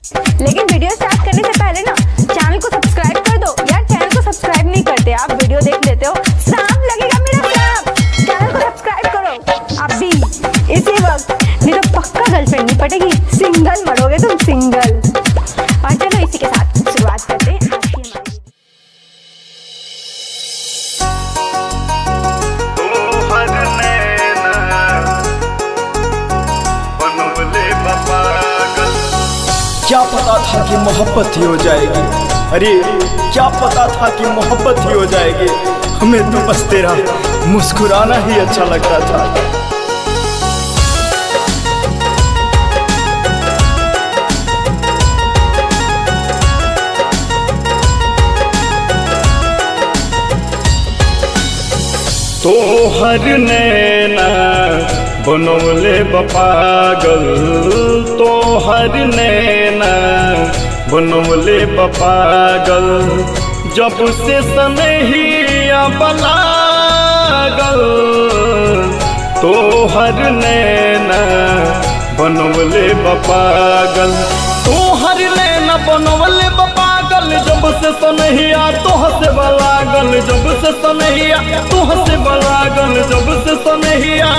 लेकिन video start करने से पहले ना चैनल को सब्सक्राइब कर दो यार। चैनल को सब्सक्राइब नहीं करते आप, वीडियो देख लेते हो, सांप लगेगा मेरा सांप। चैनल को सब्सक्राइब करो आप भी इसी वक्त, नहीं तो पक्का गर्लफ्रेंड नहीं पटेगी, सिंगल मरोगे तुम, सिंगल। और चलो इसी के साथ शुरुआत करते हैं आज की क्या पता था कि मोहब्बत ही हो जाएगी, अरे क्या पता था कि मोहब्बत ही हो जाएगी। हमें तो बस तेरा मुस्कुराना ही अच्छा लगता था। तो हर नैना बनोले बपागल, तो हर नैना बनोले बपागल, जब से सनहिया बलागल। तो हर नैना बनोले बपागल, तो हर नैना बनोले बपागल, जब से सनहिया तोह से बलागल, जब से सनहिया तोह से बलागल, जब से सनहिया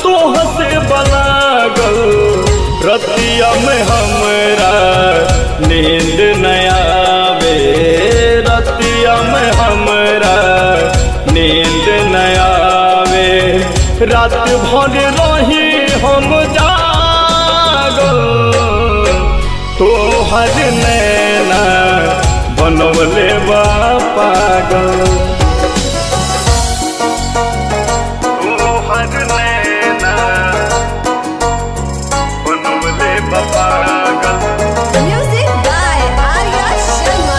तोह से बलागल। रतिया में हमरा नींद नया आवे, रतिया में हमरा नींद नया आवे, रात भर रही हम जागल। तो हर नैना बनवले बा पागल, तो हर नैना बनवले बा पागल। Music by Arya Sharma.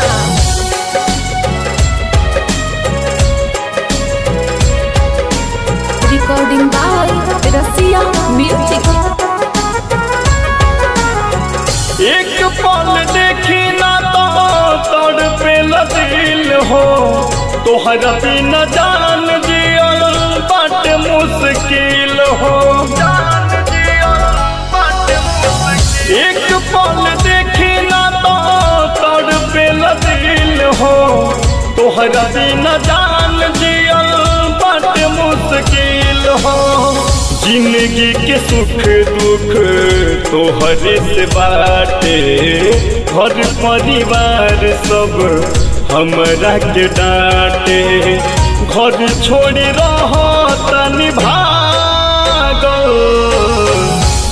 Recording by Rasiya music. एक पल देखी ना तो तड़पे दिल हो, तोहरा बिना जान जियल बाटे मुश्किल हो। एक पल देखी ना तो तड़पे दिल हो, तोहरा बिना जान जियल बाटे मुश्किल हो। जिंदगी के सुख दुख तोहरे से बाटे, घर परिवार सब हमरा के डांटे, घर छोड़ी रहो तनी भागल।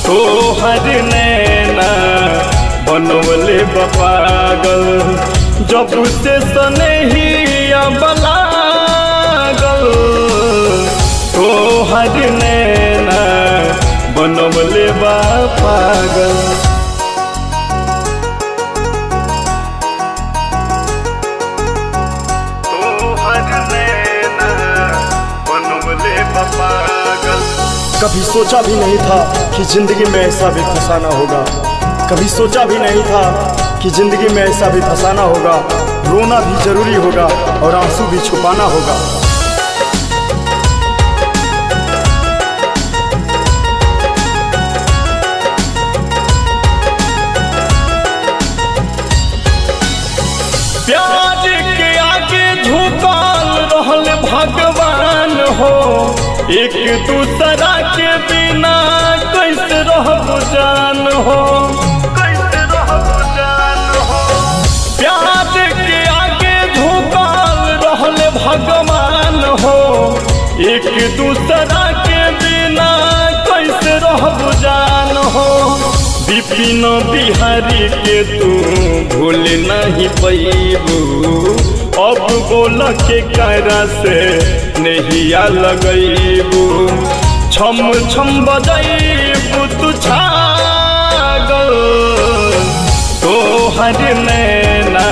तोहर नैना बनवले बपागल, जब से सनहिया बलागल। तोहर नैना बनवले बा पागल, तोहर नैना बनवले बा पागल। कभी सोचा भी नहीं था कि जिंदगी में ऐसा भी फसाना होगा, कभी सोचा भी नहीं था कि जिंदगी में ऐसा भी फसाना होगा। रोना भी जरूरी होगा और आंसू भी छुपाना होगा। प्यार के आगे झुकाल रहल भगवान हो, एक दूसरा के बिना कैसे रहब जान हो, कैसे रहब जान हो। प्यार के आगे झुकाल रहल भगवान हो, एक दूसरा के बिना कैसे रहब जान हो। विपिन बिहारी के तू भूल नहीं पैबू, अब बोल के करा से नहिया लगैबू। छम छम बजैबू तू छागल, तोहर नैना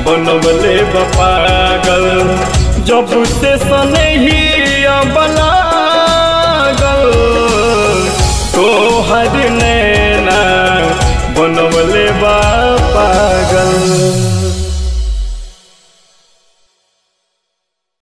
बनवले बा पागल, जब से सनहिया